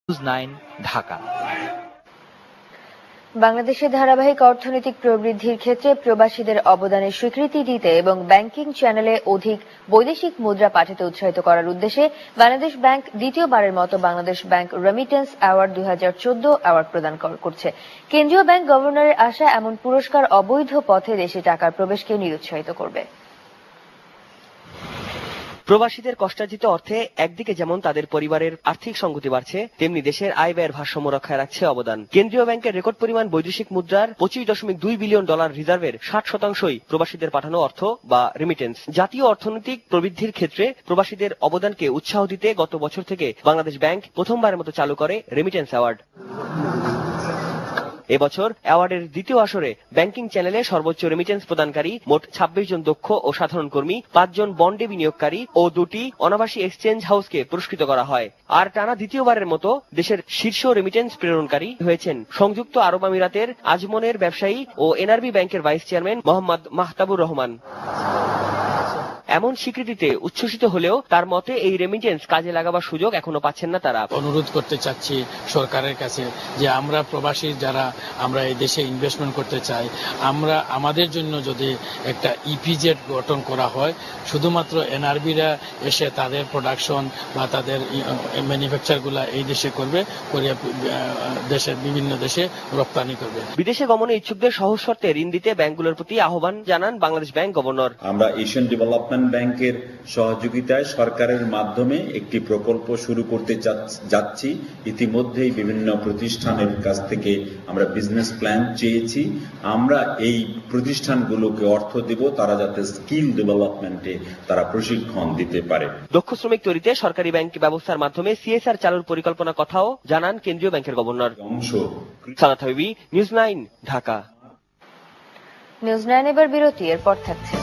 News 9 Dhaka. বাংলাদেশের ধারাবাহিক অর্থনৈতিক প্রবৃদ্ধির ক্ষেত্রে প্রবাসীদের অবদানের স্বীকৃতি দিতে এবং ব্যাংকিং চ্যানেলে অধিক বৈদেশিক মুদ্রা পাঠাতে উৎসাহিত করার উদ্দেশ্যে বাংলাদেশ ব্যাংক দ্বিতীয়বারের মতো Bangladesh bank remittance award 2014 award প্রদান করছে। কেন্দ্রীয় ব্যাংক গভর্নরের আশা, এমন পুরস্কার অবৈধ পথে দেশে টাকার প্রবেশকে নিরুৎসাহিত করবে। প্রবাসীদের কষ্টার্জিত অর্থে একদিকে যেমন তাদের পরিবারের আর্থিক সংগতি বাড়ছে, তেমনি দেশের আয় ব্যয়ের ভারসাম্য রক্ষায় রাখছে অবদান। কেন্দ্রীয় ব্যাংকের রেকর্ড পরিমাণ বৈদেশিক মুদ্রার $25.2 বিলিয়ন রিজার্ভের 60% প্রবাসীদের পাঠানো অর্থ বা রেমিটেন্স। জাতীয় অর্থনৈতিক প্রবৃদ্ধির ক্ষেত্রে প্রবাসীদের অবদানকে উৎসাহ দিতে গত বছর থেকে বাংলাদেশ ব্যাংক প্রথমবারের মতো চালু করে রেমিটেন্স অ্যাওয়ার্ড। এবছর অ্যাওয়ার্ডের দ্বিতীয় আসরে ব্যাংকিং চ্যানেলে সর্বোচ্চ রেমিটেন্স প্রদানকারী মোট 26 জন দক্ষ ও সাধারণ কর্মী, 5 জন বন্ডে বিনিয়োগকারী ও 2টি অনাবাসী এক্সচেঞ্জ হাউসকে পুরস্কৃত করা হয়। আর টানা দ্বিতীয়বারের মতো দেশের শীর্ষ রেমিটেন্স প্রেরণকারী হয়েছেন সংযুক্ত আরব আমিরাতের আজমনের ব্যবসায়ী ও এনআরবি ব্যাংকের ভাইস চেয়ারম্যান মোহাম্মদ মাহতাবুর রহমান। এমন স্বীকৃতিতে উচ্ছ্বসিত হলেও তার মতে এই রেমিটেন্স কাজে লাগাবার সুযোগ এখনো পাচ্ছেন না তারা। অনুরোধ করতে চাচ্ছি সরকারের কাছে যে আমরা প্রবাসী যারা আমরা এই দেশে ইনভেস্টমেন্ট করতে চাই, আমরা আমাদের জন্য যদি একটা ইপিজেড গঠন করা হয়, শুধুমাত্র এনআরবিরা এসে তাদের প্রোডাকশন বা তাদের ম্যানুফ্যাকচারগুলা এই দেশে করবে, করে দেশের বিভিন্ন দেশে রপ্তানি করবে। বিদেশে গমনে ইচ্ছুকদের সহজ শর্তে ঋণ দিতে ব্যাংকগুলোর প্রতি আহ্বান জানান বাংলাদেশ ব্যাংক গভর্নর। আমরা এশিয়ান ডেভেলপমেন্ট ব্যাংকের সহযোগিতায় সরকারের মাধ্যমে একটি প্রকল্প শুরু করতে যাচ্ছি। ইতিমধ্যেই বিভিন্ন প্রতিষ্ঠানের কাছ থেকে আমরা বিজনেস প্ল্যান চেয়েছি। আমরা এই প্রতিষ্ঠানগুলোকে অর্থ দেব, তারা যাতে স্কিল ডেভেলপমেন্টে তারা প্রশিক্ষণ দিতে পারে। দক্ষ শ্রমিক তৈরিতে সরকারি ব্যাংক ব্যবস্থার মাধ্যমে সিএসআর চালুর পরিকল্পনার কথাও জানান কেন্দ্রীয় ব্যাংকের গভর্নর। সালাত হাবিবি, নিউজ 9 ঢাকা। নিউজ 9 এবার বিরতি, এরপর থাকছে